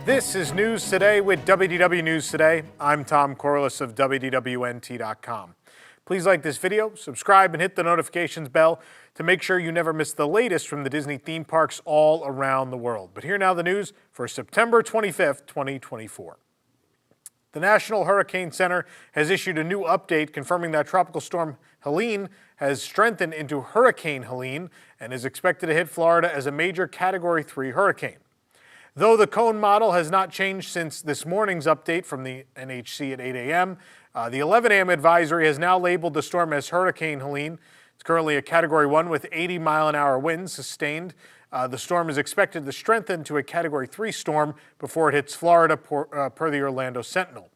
This is News Today with WDW News Today. I'm Tom Corliss of WDWNT.com. Please like this video, subscribe, and hit the notifications bell to make sure you never miss the latest from the Disney theme parks all around the world. But here now the news for September 25th, 2024. The National Hurricane Center has issued a new update confirming that Tropical Storm Helene has strengthened into Hurricane Helene and is expected to hit Florida as a major Category 3 hurricane. Though the cone model has not changed since this morning's update from the NHC at 8 a.m., the 11 a.m. advisory has now labeled the storm as Hurricane Helene. It's currently a Category 1 with 80-mile-an-hour winds sustained. The storm is expected to strengthen to a Category 3 storm before it hits Florida, per the Orlando Sentinel.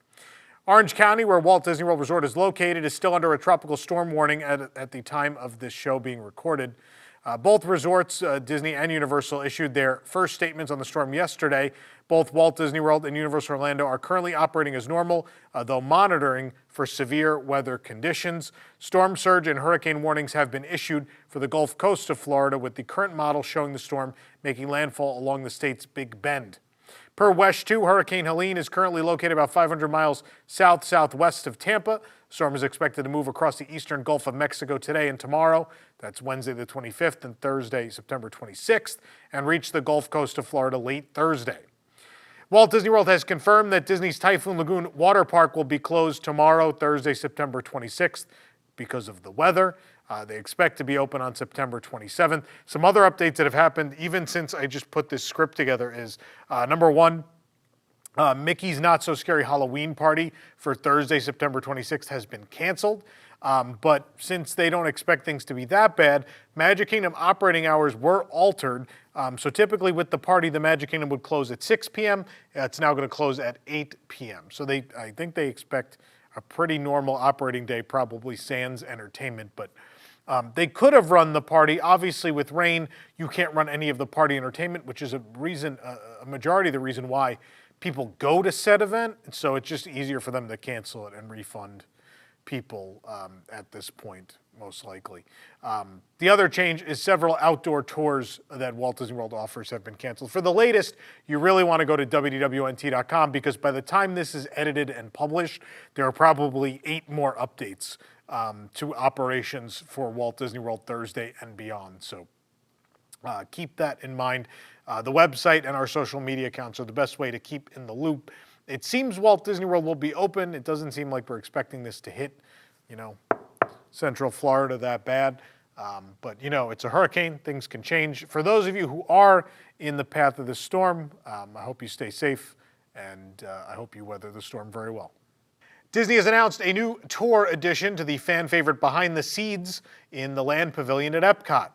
Orange County, where Walt Disney World Resort is located, is still under a tropical storm warning at the time of this show being recorded. Both resorts, Disney and Universal, issued their first statements on the storm yesterday. Both Walt Disney World and Universal Orlando are currently operating as normal, though monitoring for severe weather conditions. Storm surge and hurricane warnings have been issued for the Gulf Coast of Florida, with the current model showing the storm making landfall along the state's Big Bend. Per WESH 2, Hurricane Helene is currently located about 500 miles south-southwest of Tampa. The storm is expected to move across the eastern Gulf of Mexico today and tomorrow. That's Wednesday the 25th and Thursday, September 26th, and reach the Gulf Coast of Florida late Thursday. Walt Disney World has confirmed that Disney's Typhoon Lagoon water park will be closed tomorrow, Thursday, September 26th, because of the weather. They expect to be open on September 27th. Some other updates that have happened even since I just put this script together is, number one, Mickey's Not So Scary Halloween Party for Thursday, September 26th has been canceled. But since they don't expect things to be that bad, Magic Kingdom operating hours were altered. So typically with the party, the Magic Kingdom would close at 6 p.m. It's now going to close at 8 p.m. So I think they expect a pretty normal operating day, probably sans entertainment. But they could have run the party. Obviously, with rain, you can't run any of the party entertainment, which is a majority of the reason why people go to said event. So it's just easier for them to cancel it and refund people at this point, most likely. The other change is several outdoor tours that Walt Disney World offers have been canceled. For the latest, you really want to go to WDWNT.com because by the time this is edited and published, there are probably 8 more updates to operations for Walt Disney World Thursday and beyond. So keep that in mind. The website and our social media accounts are the best way to keep in the loop. It seems Walt Disney World will be open. It doesn't seem like we're expecting this to hit, Central Florida that bad. But, it's a hurricane. Things can change. For those of you who are in the path of the storm, I hope you stay safe, and I hope you weather the storm very well. Disney has announced a new tour addition to the fan favorite Behind the Seeds in the Land Pavilion at EPCOT.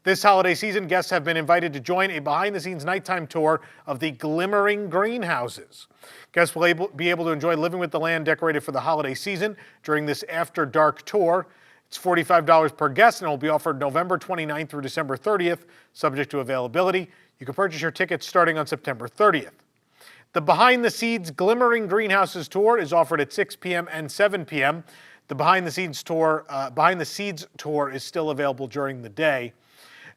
This holiday season, guests have been invited to join a behind-the-scenes nighttime tour of the glimmering greenhouses. Guests will be able to enjoy living with the land decorated for the holiday season during this after-dark tour. It's $45 per guest, and it will be offered November 29th through December 30th, subject to availability. You can purchase your tickets starting on September 30th. The Behind the Seeds Glimmering Greenhouses tour is offered at 6 p.m. and 7 p.m. The Behind the Seeds tour is still available during the day.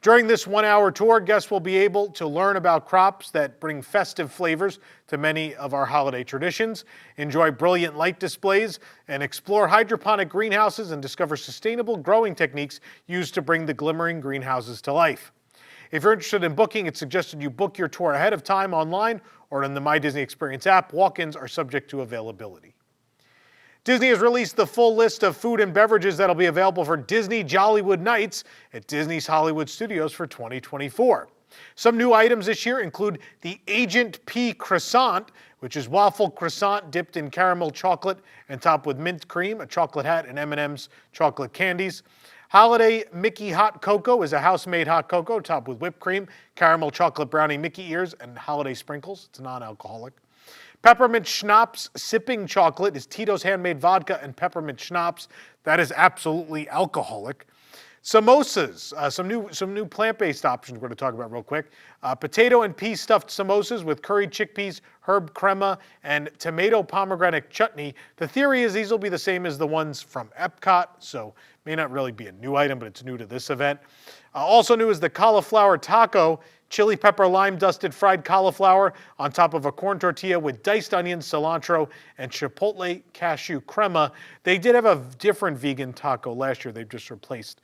During this 1-hour tour, guests will be able to learn about crops that bring festive flavors to many of our holiday traditions, enjoy brilliant light displays, and explore hydroponic greenhouses and discover sustainable growing techniques used to bring the glimmering greenhouses to life. If you're interested in booking, it's suggested you book your tour ahead of time online or in the My Disney Experience app. Walk-ins are subject to availability. Disney has released the full list of food and beverages that will be available for Disney Jollywood Nights at Disney's Hollywood Studios for 2024. Some new items this year include the Agent P Croissant, which is waffle croissant dipped in caramel chocolate and topped with mint cream, a chocolate hat, and M&M's chocolate candies. Holiday Mickey Hot Cocoa is a house-made hot cocoa topped with whipped cream, caramel chocolate brownie Mickey ears, and holiday sprinkles. It's non-alcoholic. Peppermint Schnapps Sipping Chocolate is Tito's handmade vodka and peppermint schnapps. That is absolutely alcoholic. Samosas, some new plant-based options we're going to talk about real quick. Potato and pea stuffed samosas with curried chickpeas, herb crema, and tomato pomegranate chutney. The theory is these will be the same as the ones from EPCOT, so may not really be a new item, but it's new to this event. Also new is the cauliflower taco. chili pepper lime dusted fried cauliflower on top of a corn tortilla with diced onions, cilantro, and chipotle cashew crema. They did have a different vegan taco last year. They've just replaced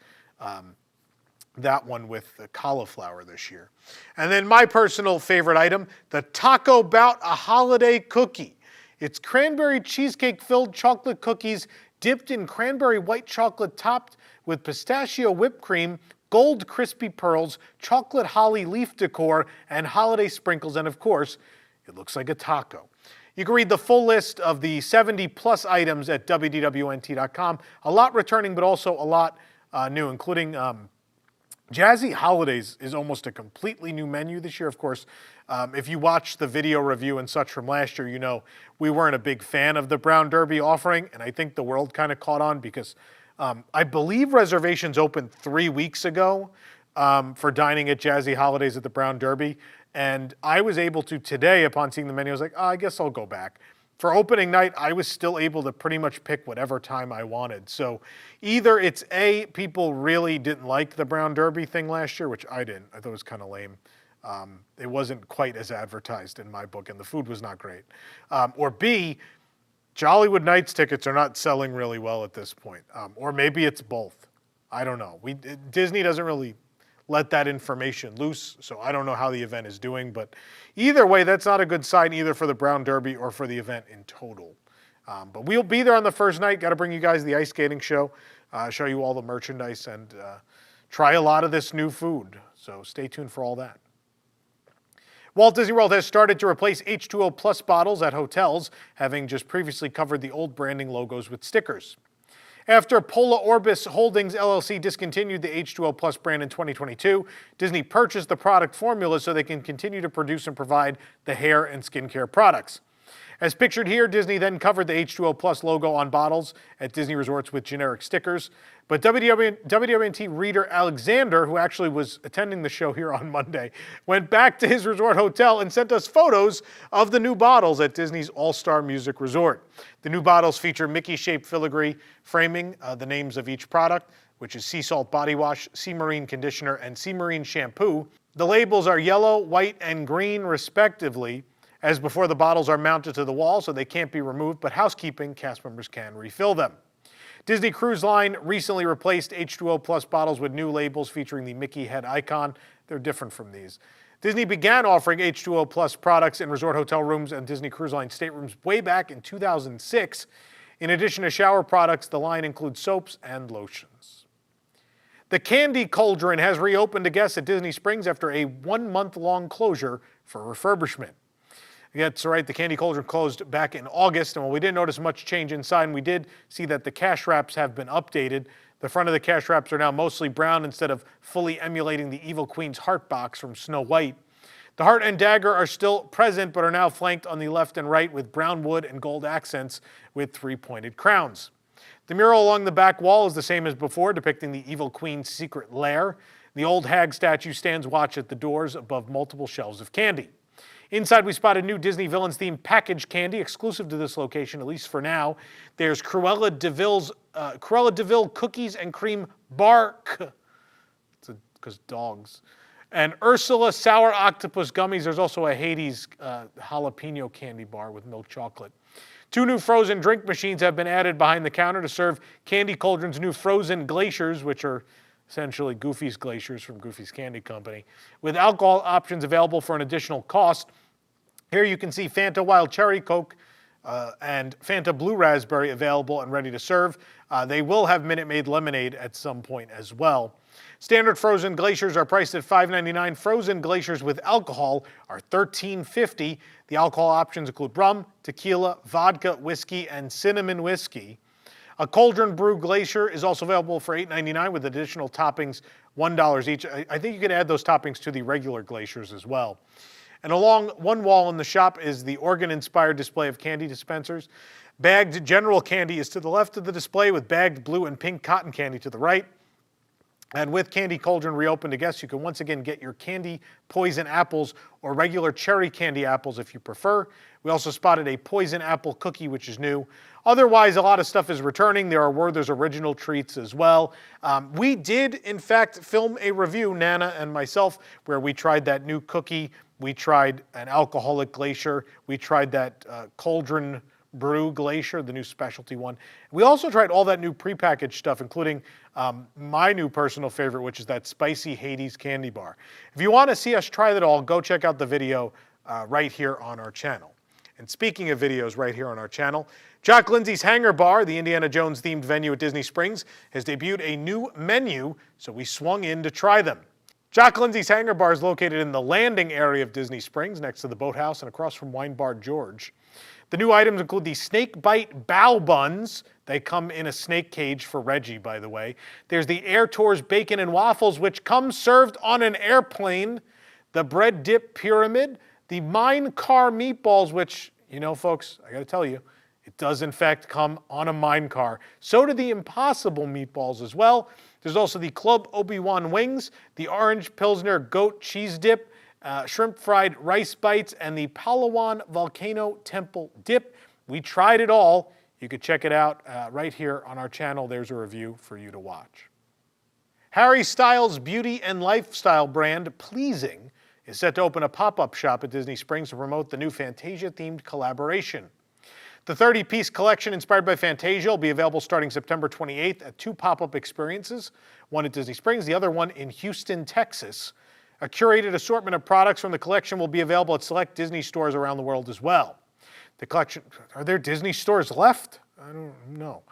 that one with the cauliflower this year. And then my personal favorite item, the Taco Bout, a holiday cookie. It's cranberry cheesecake filled chocolate cookies dipped in cranberry white chocolate topped with pistachio whipped cream, gold crispy pearls, chocolate holly leaf decor, and holiday sprinkles. And of course, it looks like a taco. You can read the full list of the 70 plus items at WDWNT.com. A lot returning, but also a lot new, including Jazzy Holidays is almost a completely new menu this year. Of course, if you watched the video review and such from last year, you know we weren't a big fan of the Brown Derby offering, and I think the world kind of caught on because I believe reservations opened 3 weeks ago for dining at Jazzy Holidays at the Brown Derby, and I was able to today, upon seeing the menu, I was like, oh, I guess I'll go back. For opening night, I was still able to pretty much pick whatever time I wanted. So either it's A, people really didn't like the Brown Derby thing last year, which I didn't. I thought it was kind of lame. It wasn't quite as advertised in my book, and the food was not great. Or B, Jollywood Nights tickets are not selling really well at this point. Or maybe it's both. I don't know. Disney doesn't really let that information loose, so I don't know how the event is doing, but either way, that's not a good sign either for the Brown Derby or for the event in total. But we'll be there on the first night. Got to bring you guys the ice skating show, show you all the merchandise, and try a lot of this new food. So stay tuned for all that. Walt Disney World has started to replace H2O Plus bottles at hotels, having just previously covered the old branding logos with stickers. After Pola Orbis Holdings LLC discontinued the H2O Plus brand in 2022, Disney purchased the product formula so they can continue to produce and provide the hair and skincare products. As pictured here, Disney then covered the H2O Plus logo on bottles at Disney resorts with generic stickers. But WWNT reader Alexander, who actually was attending the show here on Monday, went back to his resort hotel and sent us photos of the new bottles at Disney's All-Star Music Resort. The new bottles feature Mickey-shaped filigree framing the names of each product, which is Sea Salt Body Wash, Sea Marine Conditioner, and Sea Marine Shampoo. The labels are yellow, white, and green, respectively. As before, the bottles are mounted to the wall, so they can't be removed, but housekeeping cast members can refill them. Disney Cruise Line recently replaced H2O Plus bottles with new labels featuring the Mickey head icon. They're different from these. Disney began offering H2O Plus products in resort hotel rooms and Disney Cruise Line staterooms way back in 2006. In addition to shower products, the line includes soaps and lotions. The Candy Cauldron has reopened to guests at Disney Springs after a 1-month-long closure for refurbishment. That's right, the Candy Cauldron closed back in August, and while we didn't notice much change inside, we did see that the cash wraps have been updated. The front of the cash wraps are now mostly brown instead of fully emulating the Evil Queen's heart box from Snow White. The heart and dagger are still present, but are now flanked on the left and right with brown wood and gold accents with 3-pointed crowns. The mural along the back wall is the same as before, depicting the Evil Queen's secret lair. The old hag statue stands watch at the doors above multiple shelves of candy. Inside, we spotted new Disney Villains-themed packaged candy exclusive to this location, at least for now. There's Cruella de Vil cookies and cream bark. Because dogs. And Ursula sour octopus gummies. There's also a Hades jalapeno candy bar with milk chocolate. 2 new frozen drink machines have been added behind the counter to serve Candy Cauldron's new frozen glaciers, which are essentially Goofy's Glaciers from Goofy's Candy Company, with alcohol options available for an additional cost. Here you can see Fanta Wild Cherry Coke and Fanta Blue Raspberry available and ready to serve. They will have Minute Maid Lemonade at some point as well. Standard frozen glaciers are priced at $5.99. Frozen glaciers with alcohol are $13.50. The alcohol options include rum, tequila, vodka, whiskey, and cinnamon whiskey. A Cauldron Brew Glacier is also available for $8.99 with additional toppings, $1 each. I think you can add those toppings to the regular glaciers as well. And along one wall in the shop is the organ-inspired display of candy dispensers. Bagged general candy is to the left of the display with bagged blue and pink cotton candy to the right. And with Candy Cauldron reopened to guests, you can once again get your candy poison apples or regular cherry candy apples if you prefer. We also spotted a poison apple cookie, which is new. Otherwise, a lot of stuff is returning. There are Werther's original treats as well. We did, in fact, film a review, Nana and myself, where we tried that new cookie. We tried an alcoholic glacier. We tried that Cauldron Brew Glacier, the new specialty one. We also tried all that new prepackaged stuff, including my new personal favorite, which is that spicy Hades candy bar. If you want to see us try that all, go check out the video right here on our channel. And speaking of videos right here on our channel, Jock Lindsey's Hangar Bar, the Indiana Jones themed venue at Disney Springs, has debuted a new menu, so we swung in to try them. Jock Lindsey's Hangar Bar is located in the landing area of Disney Springs, next to the boathouse and across from Wine Bar George. The new items include the Snake Bite Bao Buns. They come in a snake cage for Reggie, by the way. There's the Air Tours Bacon and Waffles, which come served on an airplane. The Bread Dip Pyramid. The Mine Car Meatballs, which, you know, folks, I got to tell you, it does in fact come on a mine car. So do the Impossible Meatballs as well. There's also the Club Obi-Wan Wings, the Orange Pilsner Goat Cheese Dip, Shrimp Fried Rice Bites, and the Palawan Volcano Temple Dip. We tried it all. You could check it out right here on our channel. There's a review for you to watch. Harry Styles' beauty and lifestyle brand, Pleasing, is set to open a pop-up shop at Disney Springs to promote the new Fantasia-themed collaboration. The 30-piece collection inspired by Fantasia will be available starting September 28th at 2 pop-up experiences, one at Disney Springs, the other one in Houston, Texas. A curated assortment of products from the collection will be available at select Disney stores around the world as well. The collection, are there Disney stores left? I don't know.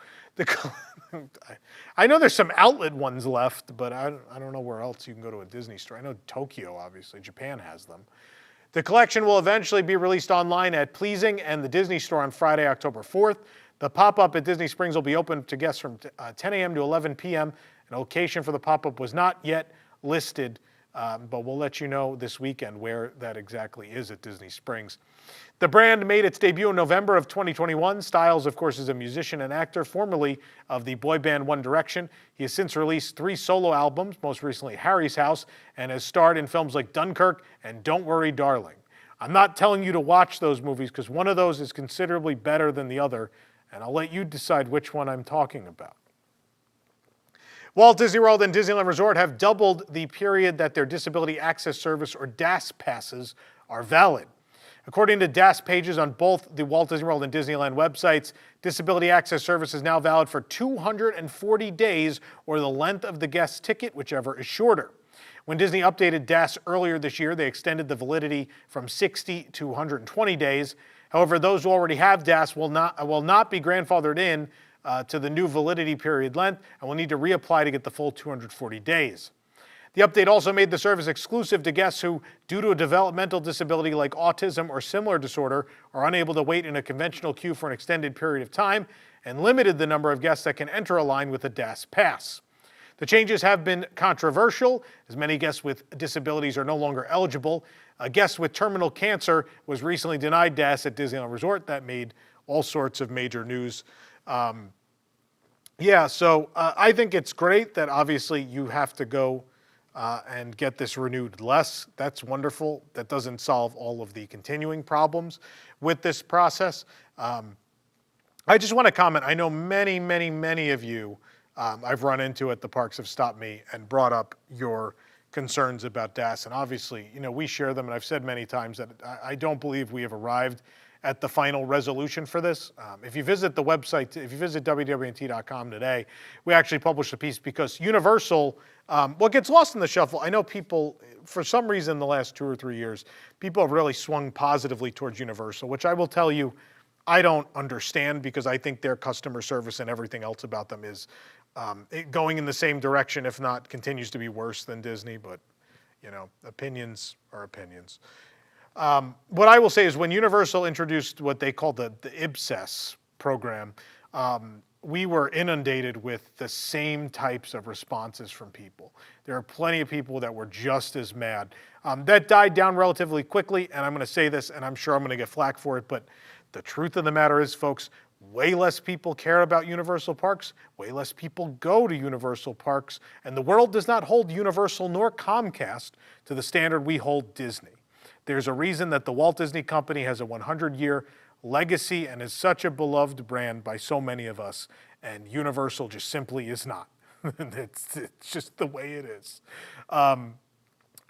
I know there's some outlet ones left, but I don't know where else you can go to a Disney store. I know Tokyo, obviously. Japan has them. The collection will eventually be released online at Pleasing and the Disney Store on Friday, October 4th. The pop-up at Disney Springs will be open to guests from 10 a.m. to 11 p.m. An location for the pop-up was not yet listed, but we'll let you know this weekend where that exactly is at Disney Springs. The brand made its debut in November of 2021. Styles, of course, is a musician and actor, formerly of the boy band One Direction. He has since released 3 solo albums, most recently Harry's House, and has starred in films like Dunkirk and Don't Worry, Darling. I'm not telling you to watch those movies because one of those is considerably better than the other, and I'll let you decide which one I'm talking about. Walt Disney World and Disneyland Resort have doubled the period that their Disability Access Service, or DAS passes, are valid. According to DAS pages on both the Walt Disney World and Disneyland websites, Disability Access Service is now valid for 240 days, or the length of the guest's ticket, whichever is shorter. When Disney updated DAS earlier this year, they extended the validity from 60 to 120 days. However, those who already have DAS will not be grandfathered in to the new validity period length and will need to reapply to get the full 240 days. The update also made the service exclusive to guests who, due to a developmental disability like autism or similar disorder, are unable to wait in a conventional queue for an extended period of time, and limited the number of guests that can enter a line with a DAS pass. The changes have been controversial, as many guests with disabilities are no longer eligible. A guest with terminal cancer was recently denied DAS at Disneyland Resort. That made all sorts of major news. I think it's great that obviously you have to go and get this renewed less. That's wonderful. That doesn't solve all of the continuing problems with this process. I just want to comment. I know many of you I've run into at the parks have stopped me and brought up your concerns about DAS. And obviously, you know, we share them. And I've said many times that I don't believe we have arrived at the final resolution for this. If you visit the website, if you visit WWNT.com today, we actually published a piece because Universal, what gets lost in the shuffle, I know people, for some reason in the last 2 or 3 years, people have really swung positively towards Universal, which I will tell you, I don't understand because I think their customer service and everything else about them is going in the same direction, if not continues to be worse than Disney, but you know, opinions are opinions. What I will say is when Universal introduced what they called the IBSES program, we were inundated with the same types of responses from people. There are plenty of people that were just as mad. That died down relatively quickly, and I'm going to say this, and I'm sure I'm going to get flack for it, but the truth of the matter is, folks, way less people care about Universal Parks, way less people go to Universal Parks, and the world does not hold Universal nor Comcast to the standard we hold Disney. There's a reason that the Walt Disney Company has a 100-year legacy and is such a beloved brand by so many of us, and Universal just simply is not. It's just the way it is.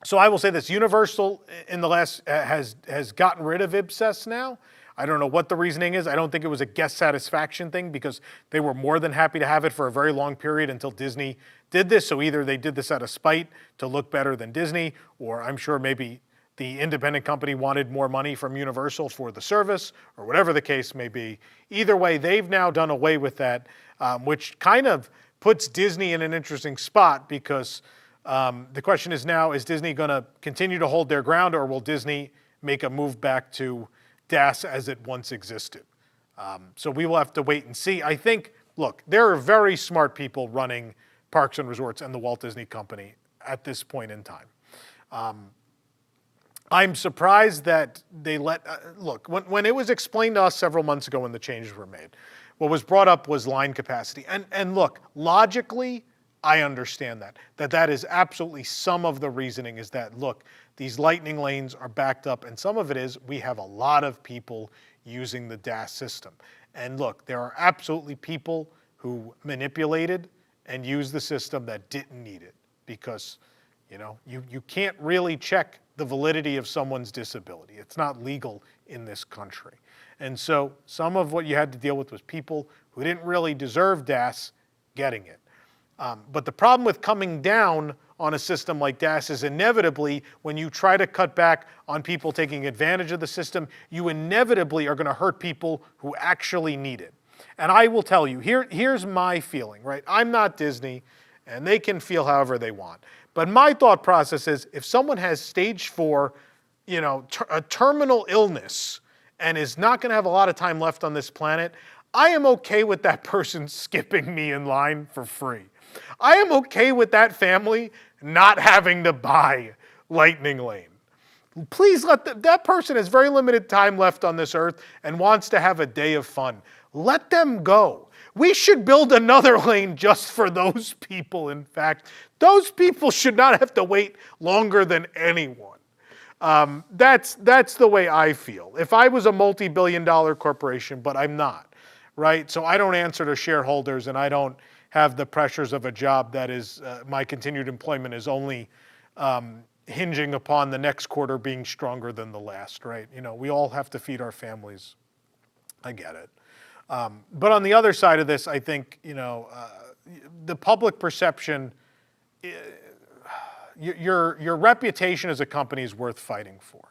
So I will say this: Universal in the last has gotten rid of IBSES now. I don't know what the reasoning is. I don't think it was a guest satisfaction thing, because they were more than happy to have it for a very long period until Disney did this. So either they did this out of spite to look better than Disney, or I'm sure maybe the independent company wanted more money from Universal for the service, or whatever the case may be. Either way, they've now done away with that, which kind of puts Disney in an interesting spot, because the question is now, is Disney going to continue to hold their ground, or will Disney make a move back to DAS as it once existed? So we will have to wait and see. I think, look, there are very smart people running Parks and Resorts and the Walt Disney Company at this point in time. I'm surprised that they let, look, when it was explained to us several months ago when the changes were made, what was brought up was line capacity. And look, logically, I understand that is absolutely some of the reasoning, is that, look, these lightning lanes are backed up, and some of it is we have a lot of people using the DAS system. And look, there are absolutely people who manipulated and used the system that didn't need it, because you can't really check the validity of someone's disability. It's not legal in this country. And so some of what you had to deal with was people who didn't really deserve DAS getting it. But the problem with coming down on a system like DAS is inevitably, when you try to cut back on people taking advantage of the system, you inevitably are going to hurt people who actually need it. And I will tell you, here's my feeling, right? I'm not Disney, and they can feel however they want. But my thought process is, if someone has stage 4, a terminal illness, and is not going to have a lot of time left on this planet, I am okay with that person skipping me in line for free. I am okay with that family not having to buy Lightning Lane. Please let that person has very limited time left on this earth and wants to have a day of fun. Let them go. We should build another lane just for those people. In fact, those people should not have to wait longer than anyone. That's the way I feel. If I was a multi-billion-dollar corporation, but I'm not, right? So I don't answer to shareholders, and I don't have the pressures of a job that is, my continued employment is only hinging upon the next quarter being stronger than the last, right? We all have to feed our families. I get it. But on the other side of this, I think, the public perception, your reputation as a company is worth fighting for.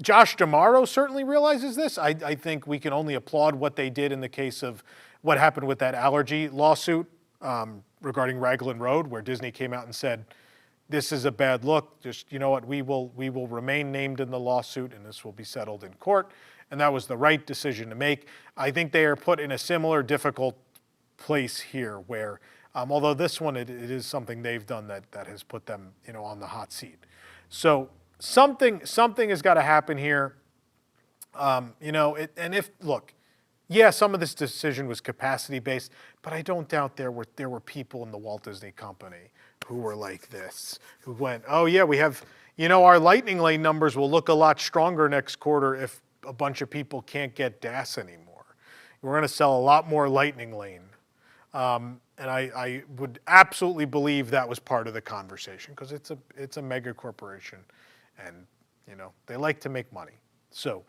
Josh D'Amaro certainly realizes this. I think we can only applaud what they did in the case of what happened with that allergy lawsuit regarding Raglan Road, where Disney came out and said, this is a bad look. Just, you know what, we will remain named in the lawsuit, and this will be settled in court. And that was the right decision to make. I think they are put in a similar difficult place here, where, although this one, it is something they've done that has put them, on the hot seat. So something has got to happen here. Look, yeah, some of this decision was capacity based, but I don't doubt there were people in the Walt Disney Company who were like this, who went, oh yeah, we have, our Lightning Lane numbers will look a lot stronger next quarter if a bunch of people can't get DAS anymore. We're going to sell a lot more Lightning Lane. And I would absolutely believe that was part of the conversation, because it's a mega corporation, and they like to make money. So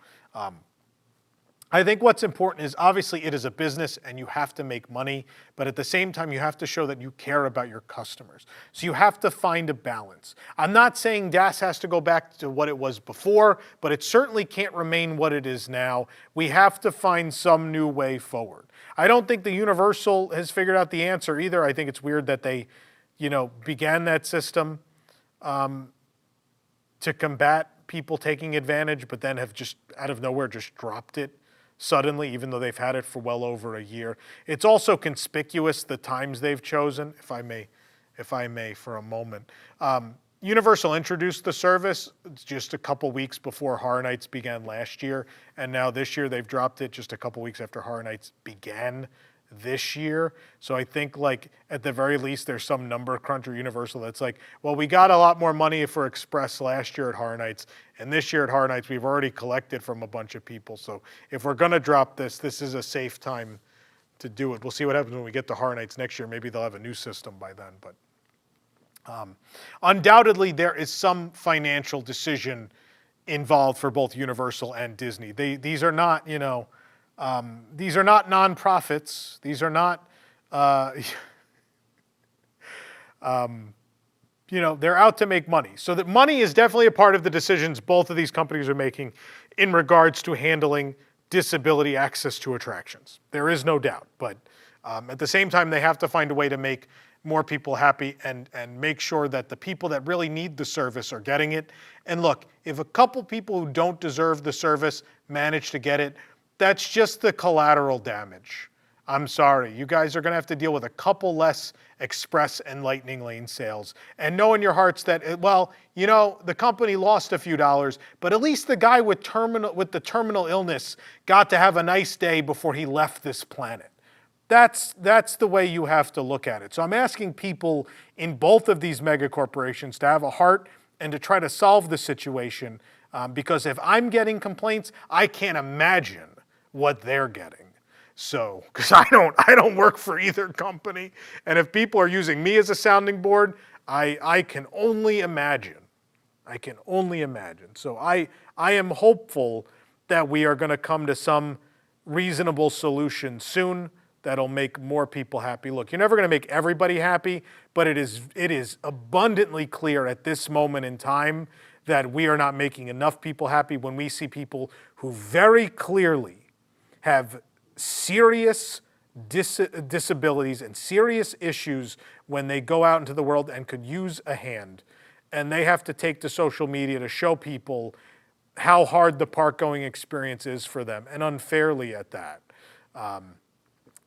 I think what's important is, obviously it is a business and you have to make money, but at the same time you have to show that you care about your customers. So you have to find a balance. I'm not saying DAS has to go back to what it was before, but it certainly can't remain what it is now. We have to find some new way forward. I don't think the Universal has figured out the answer either. I think it's weird that they, began that system to combat people taking advantage, but then have just out of nowhere just dropped it suddenly, even though they've had it for well over a year. It's also conspicuous the times they've chosen, if I may for a moment. Universal introduced the service just a couple weeks before Horror Nights began last year, and now this year they've dropped it just a couple weeks after Horror Nights began this year. So I think, like, at the very least, there's some number crunch or Universal that's like, well, we got a lot more money for Express last year at Horror Nights, and this year at Horror Nights we've already collected from a bunch of people. So if we're gonna drop this, this is a safe time to do it. We'll see what happens when we get to Horror Nights next year. Maybe they'll have a new system by then, but undoubtedly, there is some financial decision involved for both Universal and Disney. These are not, these are not nonprofits. These are not, they're out to make money. So that money is definitely a part of the decisions both of these companies are making in regards to handling disability access to attractions. There is no doubt, but at the same time, they have to find a way to make more people happy and make sure that the people that really need the service are getting it. And look, if a couple people who don't deserve the service manage to get it, that's just the collateral damage. I'm sorry, you guys are gonna have to deal with a couple less Express and Lightning Lane sales. And know in your hearts that, well, the company lost a few dollars, but at least the guy with the terminal illness got to have a nice day before he left this planet. That's the way you have to look at it. So I'm asking people in both of these mega corporations to have a heart and to try to solve the situation, because if I'm getting complaints, I can't imagine what they're getting. So, because I don't work for either company, and if people are using me as a sounding board, I can only imagine. I can only imagine. So I am hopeful that we are going to come to some reasonable solution soon that'll make more people happy. Look, you're never going to make everybody happy, but it is abundantly clear at this moment in time that we are not making enough people happy when we see people who very clearly have serious disabilities and serious issues when they go out into the world and could use a hand. And they have to take to social media to show people how hard the park going experience is for them, and unfairly at that.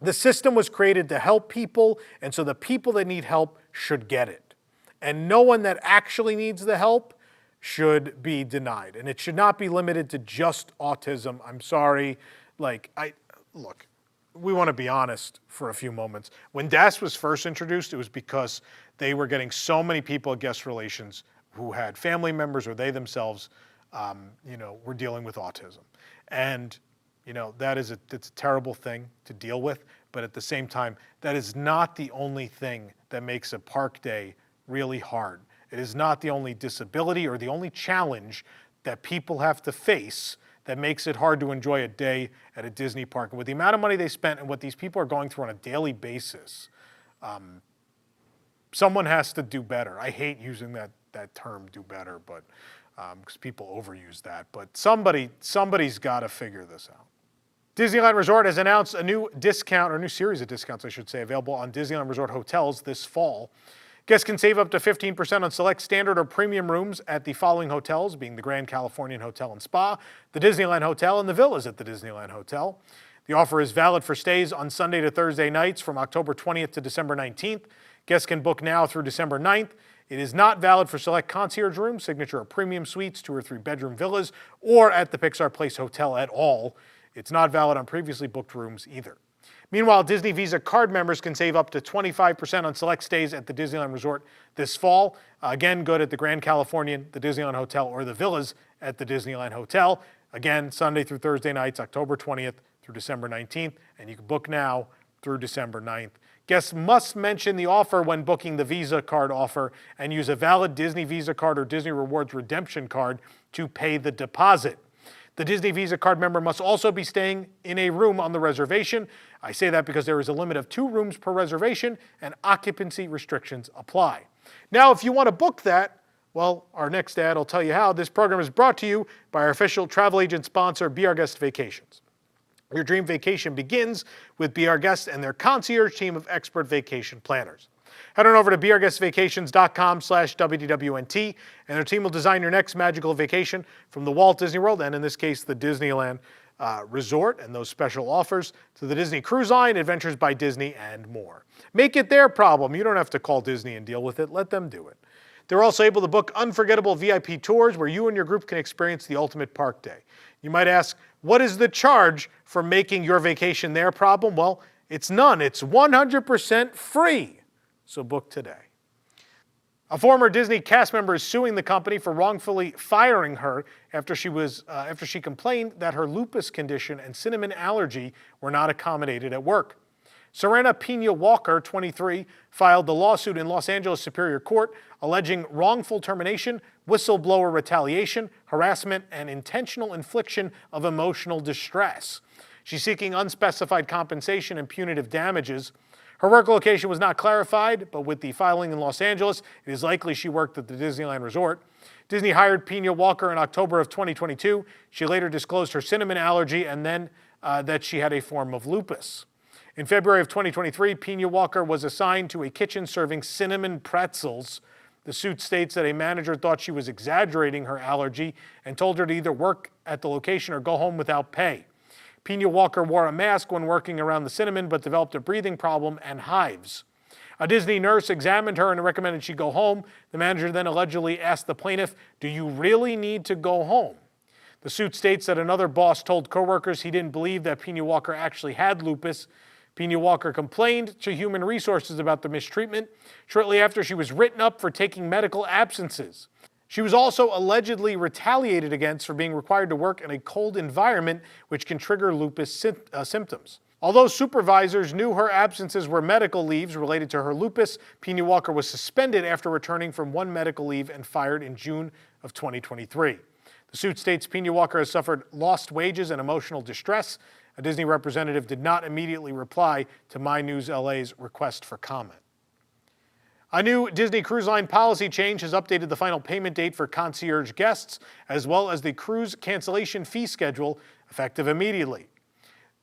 The system was created to help people, and so the people that need help should get it. And no one that actually needs the help should be denied. And it should not be limited to just autism. I'm sorry. Look, we want to be honest for a few moments. When DAS was first introduced, it was because they were getting so many people at guest relations who had family members or they themselves, were dealing with autism. And it's a terrible thing to deal with, but at the same time, that is not the only thing that makes a park day really hard. It is not the only disability or the only challenge that people have to face that makes it hard to enjoy a day at a Disney park. And with the amount of money they spent and what these people are going through on a daily basis, someone has to do better. I hate using that term, do better, but because people overuse that. But somebody's got to figure this out. Disneyland Resort has announced a new discount, or a new series of discounts, I should say, available on Disneyland Resort hotels this fall. Guests can save up to 15% on select standard or premium rooms at the following hotels, being the Grand Californian Hotel and Spa, the Disneyland Hotel, and the villas at the Disneyland Hotel. The offer is valid for stays on Sunday to Thursday nights from October 20th to December 19th. Guests can book now through December 9th. It is not valid for select concierge rooms, signature or premium suites, 2 or 3 bedroom villas, or at the Pixar Place Hotel at all. It's not valid on previously booked rooms either. Meanwhile, Disney Visa card members can save up to 25% on select stays at the Disneyland Resort this fall. Again, good at the Grand Californian, the Disneyland Hotel, or the villas at the Disneyland Hotel. Again, Sunday through Thursday nights, October 20th through December 19th, and you can book now through December 9th. Guests must mention the offer when booking the Visa card offer and use a valid Disney Visa card or Disney Rewards redemption card to pay the deposit. The Disney Visa card member must also be staying in a room on the reservation. I say that because there is a limit of 2 rooms per reservation and occupancy restrictions apply. Now, if you want to book that, well, our next ad will tell you how. This program is brought to you by our official travel agent sponsor, Be Our Guest Vacations. Your dream vacation begins with Be Our Guest and their concierge team of expert vacation planners. Head on over to beourguestvacations.com/WDWNT, and their team will design your next magical vacation from the Walt Disney World, and in this case, the Disneyland Resort, and those special offers to the Disney Cruise Line, Adventures by Disney, and more. Make it their problem. You don't have to call Disney and deal with it. Let them do it. They're also able to book unforgettable VIP tours where you and your group can experience the ultimate park day. You might ask, what is the charge for making your vacation their problem? Well, it's none. It's 100% free. So book today. A former Disney cast member is suing the company for wrongfully firing her after she complained that her lupus condition and cinnamon allergy were not accommodated at work. Serena Pena-Walker, 23, filed the lawsuit in Los Angeles Superior Court alleging wrongful termination, whistleblower retaliation, harassment, and intentional infliction of emotional distress. She's seeking unspecified compensation and punitive damages. Her work location was not clarified, but with the filing in Los Angeles, it is likely she worked at the Disneyland Resort. Disney hired Pena-Walker in October of 2022. She later disclosed her cinnamon allergy and then that she had a form of lupus. In February of 2023, Pena-Walker was assigned to a kitchen serving cinnamon pretzels. The suit states that a manager thought she was exaggerating her allergy and told her to either work at the location or go home without pay. Pena-Walker wore a mask when working around the cinnamon, but developed a breathing problem and hives. A Disney nurse examined her and recommended she go home. The manager then allegedly asked the plaintiff, "Do you really need to go home?" The suit states that another boss told coworkers he didn't believe that Pena-Walker actually had lupus. Pena-Walker complained to Human Resources about the mistreatment. Shortly after, she was written up for taking medical absences. She was also allegedly retaliated against for being required to work in a cold environment, which can trigger lupus symptoms. Although supervisors knew her absences were medical leaves related to her lupus, Pena-Walker was suspended after returning from one medical leave and fired in June of 2023. The suit states Pena-Walker has suffered lost wages and emotional distress. A Disney representative did not immediately reply to My News LA's request for comment. A new Disney Cruise Line policy change has updated the final payment date for Concierge guests, as well as the cruise cancellation fee schedule, effective immediately.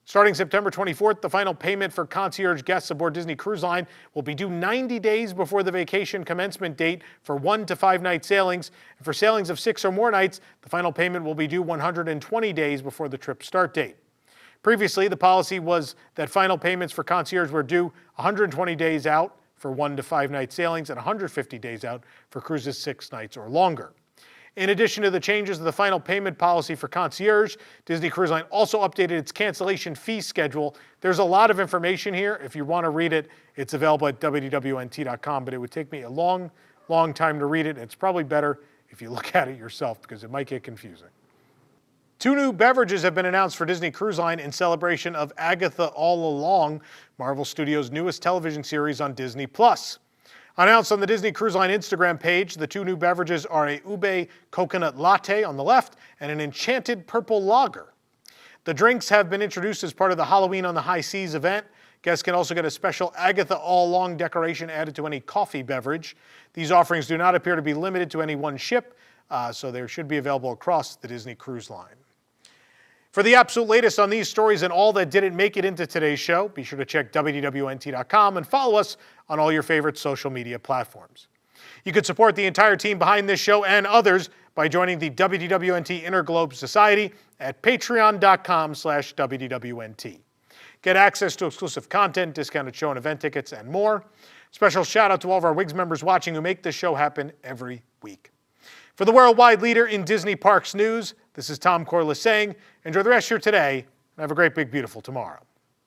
Starting September 24th, the final payment for Concierge guests aboard Disney Cruise Line will be due 90 days before the vacation commencement date for 1 to 5 night sailings. And for sailings of 6 or more nights, the final payment will be due 120 days before the trip start date. Previously, the policy was that final payments for Concierge were due 120 days out for 1 to 5 night sailings and 150 days out for cruises 6 nights or longer. In addition to the changes to the final payment policy for Concierge, Disney Cruise Line also updated its cancellation fee schedule. There's a lot of information here. If you want to read it, it's available at WWNT.com, but it would take me a long time to read it. It's probably better if you look at it yourself because it might get confusing. 2 new beverages have been announced for Disney Cruise Line in celebration of Agatha All Along, Marvel Studios' newest television series on Disney+. Announced on the Disney Cruise Line Instagram page, the 2 new beverages are a ube coconut latte on the left and an enchanted purple lager. The drinks have been introduced as part of the Halloween on the High Seas event. Guests can also get a special Agatha All Along decoration added to any coffee beverage. These offerings do not appear to be limited to any one ship, so they should be available across the Disney Cruise Line. For the absolute latest on these stories and all that didn't make it into today's show, be sure to check WWNT.com and follow us on all your favorite social media platforms. You can support the entire team behind this show and others by joining the WDWNT Interglobe Society at patreon.com/WDWNT. Get access to exclusive content, discounted show and event tickets, and more. Special shout out to all of our WIGS members watching who make this show happen every week. For the worldwide leader in Disney Parks news, this is Tom Corliss saying, enjoy the rest of your today, and have a great, big, beautiful tomorrow.